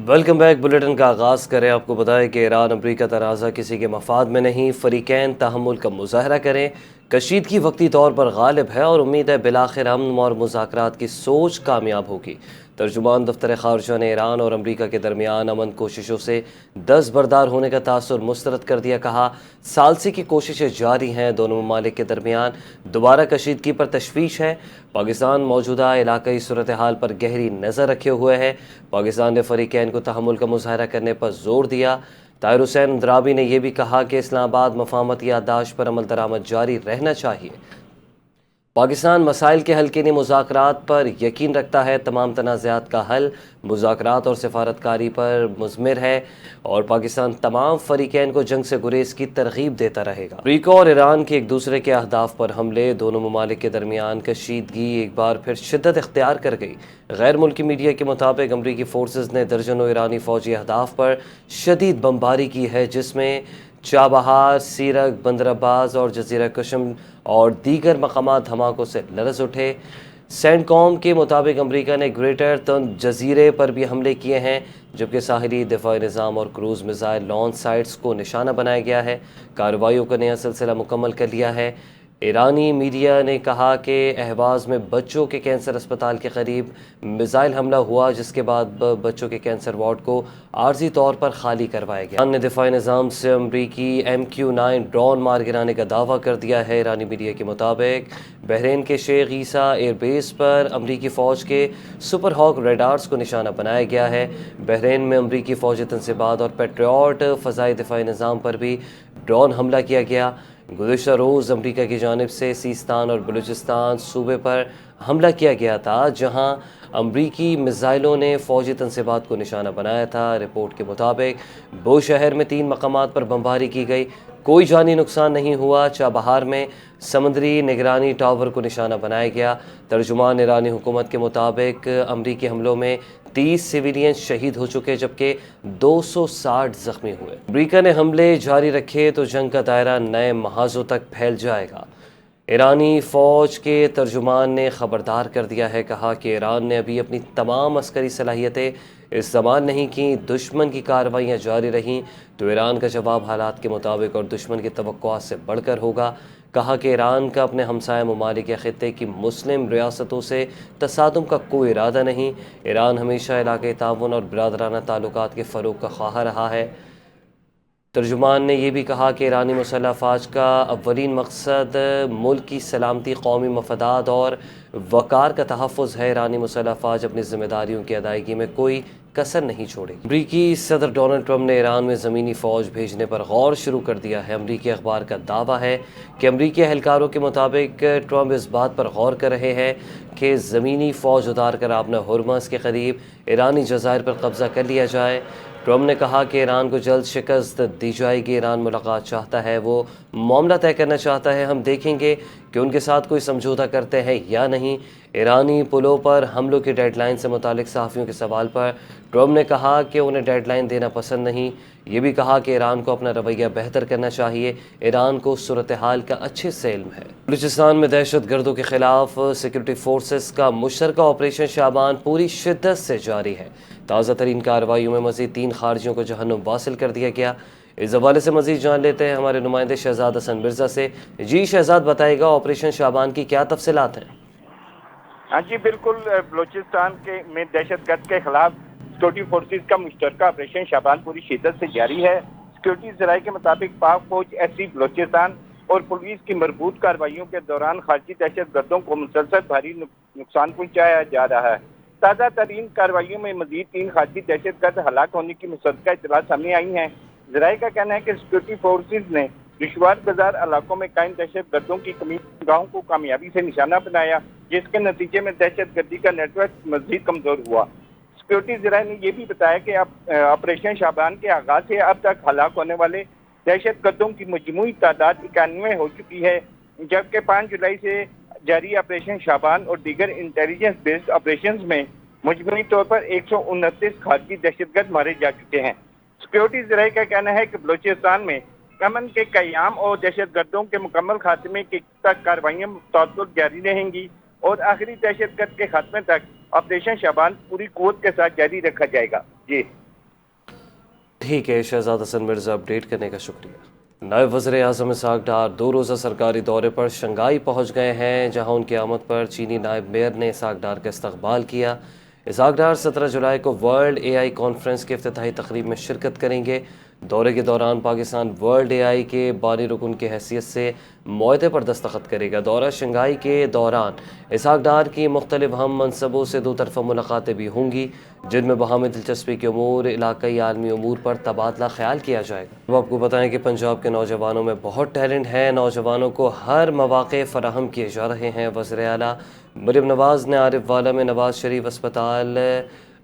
Welcome back. Bulletin کا آغاز کریں۔ آپ کو بتائیں کہ ایران امریکہ تنازع کسی کے مفاد میں نہیں، فریقین تحمل کا مظاہرہ کریں۔ کشیدگی وقتی طور پر غالب ہے اور امید ہے بالآخر امن اور مذاکرات کی سوچ کامیاب ہوگی۔ ترجمان دفتر خارجہ نے ایران اور امریکہ کے درمیان امن کوششوں سے دستبردار ہونے کا تاثر مسترد کر دیا۔ کہا، ثالثی کی کوششیں جاری ہیں، دونوں ممالک کے درمیان دوبارہ کشیدگی پر تشویش ہے۔ پاکستان موجودہ علاقائی صورتحال پر گہری نظر رکھے ہوئے ہے۔ پاکستان نے فریقین کو تحمل کا مظاہرہ کرنے پر زور دیا۔ طاہر حسین اندرابی نے یہ بھی کہا کہ اسلام آباد مفاہمتی یادداشت پر عمل درآمد جاری رہنا چاہیے۔ پاکستان مسائل کے حل کے لیے مذاکرات پر یقین رکھتا ہے، تمام تنازعات کا حل مذاکرات اور سفارتکاری پر مضمر ہے اور پاکستان تمام فریقین کو جنگ سے گریز کی ترغیب دیتا رہے گا۔ امریکہ اور ایران کے ایک دوسرے کے اہداف پر حملے، دونوں ممالک کے درمیان کشیدگی ایک بار پھر شدت اختیار کر گئی۔ غیر ملکی میڈیا کے مطابق امریکی فورسز نے درجنوں ایرانی فوجی اہداف پر شدید بمباری کی ہے، جس میں چابہار، سیرک، بندر عباس اور جزیرہ قشم اور دیگر مقامات دھماکوں سے لرز اٹھے۔ سینٹ کام کے مطابق امریکہ نے گریٹر تنز جزیرے پر بھی حملے کیے ہیں، جبکہ ساحلی دفاعی نظام اور کروز میزائل لانچ سائٹس کو نشانہ بنایا گیا ہے۔ کارروائیوں کا نیا سلسلہ مکمل کر لیا ہے۔ ایرانی میڈیا نے کہا کہ اہواز میں بچوں کے کینسر اسپتال کے قریب میزائل حملہ ہوا، جس کے بعد بچوں کے کینسر وارڈ کو عارضی طور پر خالی کروایا گیا۔ ایران نے دفاعی نظام سے امریکی MQ-9 ڈرون مار گرانے کا دعویٰ کر دیا ہے۔ ایرانی میڈیا کے مطابق بحرین کے شیخ عیسیٰ ایئر بیس پر امریکی فوج کے سپر ہاک ریڈارز کو نشانہ بنایا گیا ہے۔ بحرین میں امریکی فوجی تنصیبات اور پیٹریوٹ فضائی دفاعی نظام پر بھی ڈرون حملہ کیا گیا۔ گزشتہ روز امریکہ کی جانب سے سیستان اور بلوچستان صوبے پر حملہ کیا گیا تھا، جہاں امریکی میزائلوں نے فوجی تنصیبات کو نشانہ بنایا تھا۔ رپورٹ کے مطابق بو شہر میں 3 مقامات پر بمباری کی گئی، کوئی جانی نقصان نہیں ہوا۔ چابہار میں سمندری نگرانی ٹاور کو نشانہ بنایا گیا۔ ترجمان ایرانی حکومت کے مطابق امریکی حملوں میں 30 سویلین شہید ہو چکے، جبکہ 260 زخمی ہوئے۔ امریکہ نے حملے جاری رکھے تو جنگ کا دائرہ نئے محاذوں تک پھیل جائے گا۔ ایرانی فوج کے ترجمان نے خبردار کر دیا ہے، کہا کہ ایران نے ابھی اپنی تمام عسکری صلاحیتیں استعمال نہیں کیں۔ دشمن کی کارروائیاں جاری رہیں تو ایران کا جواب حالات کے مطابق اور دشمن کی توقعات سے بڑھ کر ہوگا۔ کہا کہ ایران کا اپنے ہمسایہ ممالک یا خطے کی مسلم ریاستوں سے تصادم کا کوئی ارادہ نہیں۔ ایران ہمیشہ علاقائی تعاون اور برادرانہ تعلقات کے فروغ کا خواہاں رہا ہے۔ ترجمان نے یہ بھی کہا کہ ایرانی مسلح افواج کا اولین مقصد ملک کی سلامتی، قومی مفادات اور وقار کا تحفظ ہے۔ ایرانی مسلح افواج اپنی ذمہ داریوں کی ادائیگی میں کوئی کسر نہیں چھوڑے گی۔ امریکی صدر ڈونلڈ ٹرمپ نے ایران میں زمینی فوج بھیجنے پر غور شروع کر دیا ہے۔ امریکی اخبار کا دعویٰ ہے کہ امریکی اہلکاروں کے مطابق ٹرمپ اس بات پر غور کر رہے ہیں کہ زمینی فوج اتار کر آبنہ ہرمز کے قریب ایرانی جزائر پر قبضہ کر لیا جائے۔ ٹرمپ نے کہا کہ ایران کو جلد شکست دی جائے گی۔ ایران ملاقات چاہتا ہے، وہ معاملہ طے کرنا چاہتا ہے، ہم دیکھیں گے کہ ان کے ساتھ کوئی سمجھوتہ کرتے ہیں یا نہیں۔ ایرانی پلوں پر حملوں کی ڈیڈ لائن سے متعلق صحافیوں کے سوال پر ٹرمپ نے کہا کہ انہیں ڈیڈ لائن دینا پسند نہیں۔ یہ بھی کہا کہ ایران کو اپنا رویہ بہتر کرنا چاہیے، ایران کو صورتحال کا اچھے سے علم ہے۔ بلوچستان میں دہشت گردوں کے خلاف سیکورٹی فورسز کا مشترکہ آپریشن شعبان پوری شدت سے جاری ہے۔ تازہ ترین کارروائیوں میں مزید 3 خارجیوں کو جہنم واصل کر دیا گیا۔ اس حوالے سے مزید جان لیتے ہیں ہمارے نمائندے شہزاد حسن مرزا سے۔ جی شہزاد، بتائے گا آپریشن شعبان کی کیا تفصیلات ہیں؟ ہاں جی بالکل، بلوچستان میں دہشت گرد کے خلاف سیکورٹی فورسز کا مشترکہ آپریشن شعبان پوری شدت سے جاری ہے۔ سیکورٹی ذرائع کے مطابق پاک فوج ایس بلوچستان اور پولیس کی مربوط کارروائیوں کے دوران خارجی دہشت گردوں کو مسلسل بھاری نقصان پہنچایا جا رہا ہے۔ تازہ ترین کارروائیوں میں مزید 3 خارجی دہشت گرد ہلاک ہونے کی مصدقہ اطلاعات سامنے آئی ہیں۔ ذرائع کا کہنا ہے کہ سیکورٹی فورسز نے دشوار گزار علاقوں میں قائم دہشت گردوں کی کمیون گاہوں کو کامیابی سے نشانہ بنایا، جس کے نتیجے میں دہشت گردی کا نیٹ ورک مزید کمزور ہوا۔ سیکورٹی ذرائع نے یہ بھی بتایا کہ آپریشن شعبان کے آغاز سے اب تک ہلاک ہونے والے دہشت گردوں کی مجموعی تعداد 91 ہو چکی ہے، جبکہ 5 جولائی سے جاری آپریشن شعبان اور دیگر انٹیلیجنس بیسڈ آپریشنز میں مجموعی طور پر 129 خارجی دہشت گرد مارے جا چکے ہیں۔ سیکورٹی ذرائع کا کہنا ہے کہ بلوچستان میں امن کے قیام اور دہشت گردوں کے مکمل خاتمے تک کارروائیاں مسلسل جاری رہیں گی اور آخری دہشت گرد کے خاتمے تک آپریشن شعبان پوری قوت کے ساتھ جاری رکھا جائے گا۔ جی ٹھیک ہے، شہزاد حسن مرزا اپڈیٹ کرنے کا شکریہ۔ نائب وزیر اعظم اسحاق ڈار 2 روزہ سرکاری دورے پر شنگھائی پہنچ گئے ہیں، جہاں ان کی آمد پر چینی نائب میئر نے اسحاق ڈار کا استقبال کیا۔ اسحاق ڈار 17 جولائی کو ورلڈ اے آئی کانفرنس کے افتتاحی تقریب میں شرکت کریں گے۔ دورے کے دوران پاکستان ورلڈ اے آئی کے بانی رکن کی حیثیت سے معاہدے پر دستخط کرے گا۔ دورہ شنگھائی کے دوران اسحاق ڈار کی مختلف ہم منصبوں سے 2 طرفہ ملاقاتیں بھی ہوں گی، جن میں باہمی دلچسپی کے امور، علاقائی عالمی امور پر تبادلہ خیال کیا جائے گا۔ اب آپ کو بتائیں کہ پنجاب کے نوجوانوں میں بہت ٹیلنٹ ہے، نوجوانوں کو ہر مواقع فراہم کیے جا رہے ہیں۔ وزیر اعلیٰ مریم نواز نے عارف والا میں نواز شریف اسپتال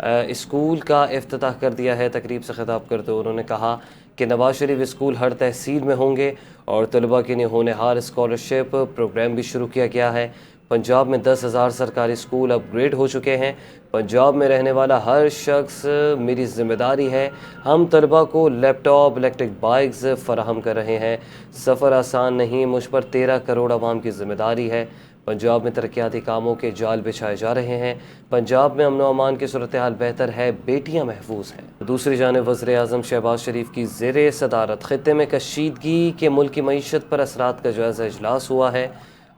اسکول کا افتتاح کر دیا ہے۔ تقریب سے خطاب کرتے ہوئے انہوں نے کہا کہ نواز شریف اسکول ہر تحصیل میں ہوں گے اور طلباء کے لیے ہونہار اسکالرشپ پروگرام بھی شروع کیا گیا ہے۔ پنجاب میں 10,000 سرکاری اسکول اپ گریڈ ہو چکے ہیں۔ پنجاب میں رہنے والا ہر شخص میری ذمہ داری ہے۔ ہم طلباء کو لیپ ٹاپ، الیکٹرک بائکس فراہم کر رہے ہیں۔ سفر آسان نہیں، مجھ پر 13 کروڑ عوام کی ذمہ داری ہے۔ پنجاب میں ترقیاتی کاموں کے جال بچھائے جا رہے ہیں۔ پنجاب میں امن و امان کی صورتحال بہتر ہے، بیٹیاں محفوظ ہیں۔ دوسری جانب وزیر اعظم شہباز شریف کی زیر صدارت خطے میں کشیدگی کے ملکی معیشت پر اثرات کا جائزہ اجلاس ہوا ہے۔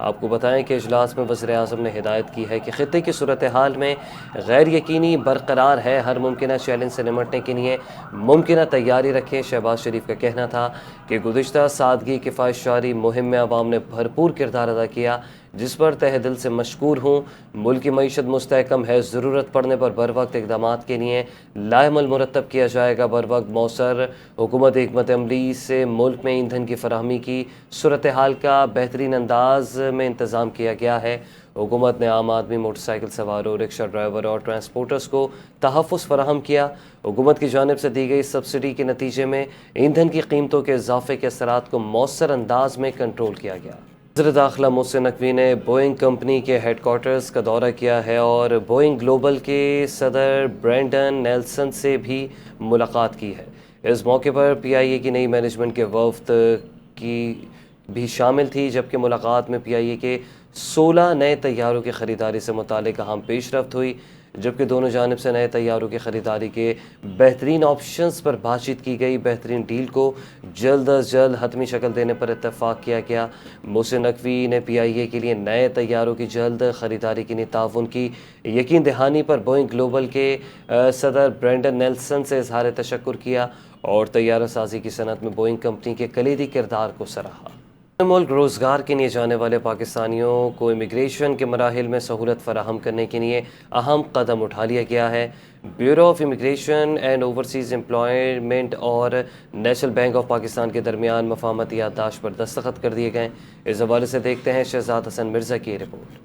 آپ کو بتائیں کہ اجلاس میں وزیر اعظم نے ہدایت کی ہے کہ خطے کی صورتحال میں غیر یقینی برقرار ہے، ہر ممکنہ چیلنج سے نمٹنے کے لیے ممکنہ تیاری رکھیں۔ شہباز شریف کا کہنا تھا کہ گزشتہ سادگی کفایت جاری مہم میں عوام نے بھرپور کردار ادا کیا، جس پر تہہ دل سے مشکور ہوں۔ ملک کی معیشت مستحکم ہے، ضرورت پڑنے پر بروقت اقدامات کے لیے لائحہ مرتب کیا جائے گا۔ بروقت مؤثر حکومت حکمت عملی سے ملک میں ایندھن کی فراہمی کی صورتحال کا بہترین انداز میں انتظام کیا گیا ہے۔ حکومت نے عام آدمی، موٹر سائیکل سواروں، رکشہ ڈرائیور اور ٹرانسپورٹرز کو تحفظ فراہم کیا۔ حکومت کی جانب سے دی گئی سبسڈی کے نتیجے میں ایندھن کی قیمتوں کے اضافے کے اثرات کو مؤثر انداز میں کنٹرول کیا گیا۔ وزیر داخلہ محسن نقوی نے بوئنگ کمپنی کے ہیڈ کوارٹرز کا دورہ کیا ہے اور بوئنگ گلوبل کے صدر برینڈن نیلسن سے بھی ملاقات کی ہے۔ اس موقع پر پی آئی اے کی نئی مینجمنٹ کے وفد کی بھی شامل تھی، جبکہ ملاقات میں پی آئی اے کے 16 نئے طیاروں کی خریداری سے متعلق اہم پیش رفت ہوئی، جبکہ دونوں جانب سے نئے طیاروں کی خریداری کے بہترین آپشنز پر بات چیت کی گئی۔ بہترین ڈیل کو جلد از جلد حتمی شکل دینے پر اتفاق کیا گیا۔ محسن نقوی نے پی آئی اے کے لیے نئے طیاروں کی جلد خریداری کے لیے تعاون کی یقین دہانی پر بوئنگ گلوبل کے صدر برینڈن نیلسن سے اظہار تشکر کیا اور طیارہ سازی کی صنعت میں بوئنگ کمپنی کے کلیدی کردار کو سراہا۔ ملک روزگار کے لیے جانے والے پاکستانیوں کو امیگریشن کے مراحل میں سہولت فراہم کرنے کے لیے اہم قدم اٹھا لیا گیا ہے۔ Bureau of immigration and overseas employment اور نیشنل بینک آف پاکستان کے درمیان مفاہمتی یادداشت پر دستخط کر دیے گئے۔ اس حوالے سے دیکھتے ہیں شہزاد حسن مرزا کی رپورٹ۔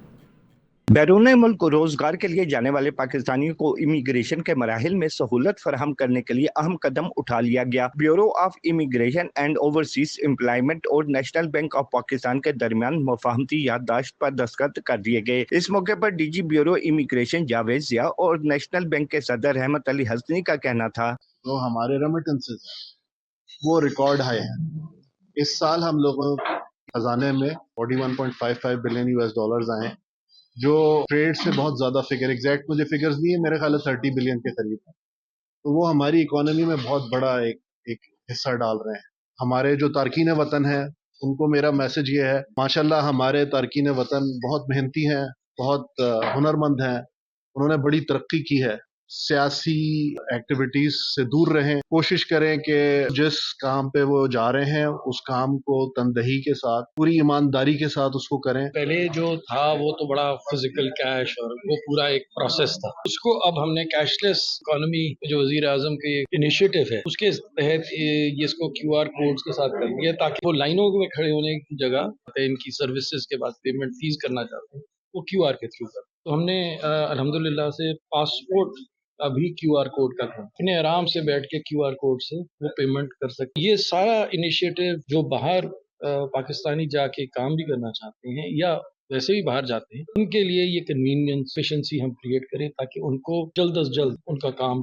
بیرون ملک روزگار کے لیے جانے والے پاکستانیوں کو امیگریشن کے مراحل میں سہولت فراہم کرنے کے لیے اہم قدم اٹھا لیا گیا۔ Bureau of immigration and overseas employment اور نیشنل بینک آف پاکستان کے درمیان مفاہمتی یادداشت پر دستخط کر دیے گئے۔ اس موقع پر D G bureau immigration Javed Zia اور نیشنل بینک کے صدر رحمت علی حسنی کا کہنا تھا تو ہمارے ریمیٹنسز وہ ریکارڈ ہائی ہیں۔ اس سال ہم لوگوں خزانے میں 41.55 بلین US ڈالرز آئے ہیں، جو ٹریڈ سے بہت زیادہ فگر، ایگزیکٹ مجھے فگرز نہیں ہے، میرے خیال ہے 30 بلین کے قریب ہے۔ تو وہ ہماری اکانومی میں بہت بڑا ایک حصہ ڈال رہے ہیں۔ ہمارے جو تارکین وطن ہیں ان کو میرا میسج یہ ہے، ماشاءاللہ ہمارے تارکین وطن بہت محنتی ہیں، بہت ہنرمند ہیں، انہوں نے بڑی ترقی کی ہے۔ سیاسی ایکٹیویٹیز سے دور رہیں، کوشش کریں کہ جس کام پہ وہ جا رہے ہیں اس کام کو تندہی کے ساتھ، پوری ایمانداری کے ساتھ اس کو کریں۔ پہلے جو تھا وہ تو بڑا فزیکل کیش اور وہ پورا ایک پروسیس تھا، اس کو اب ہم نے کیش لیس اکانومی جو وزیر اعظم کی انیشیٹو ہے اس کے تحت یہ اس کو QR کوڈز کے ساتھ کر دیا، تاکہ وہ لائنوں میں کھڑے ہونے کی جگہ ان کی سروسز کے بعد پیمنٹ فیس کرنا چاہتے ہیں وہ QR کے تھرو کر۔ تو ہم نے الحمدللہ سے پاسپورٹ ابھی QR کوڈ کا تھا، اپنے آرام سے بیٹھ کے QR کوڈ سے وہ پیمنٹ کر سکتے۔ یہ سارا انیشیٹو جو باہر پاکستانی جا کے کام بھی کرنا چاہتے ہیں یا ویسے بھی باہر جاتے ہیں، ان کے لیے یہ کنوینئنس ایفیشنسی ہم کریٹ کریں تاکہ ان کو جلد از جلد ان کا کام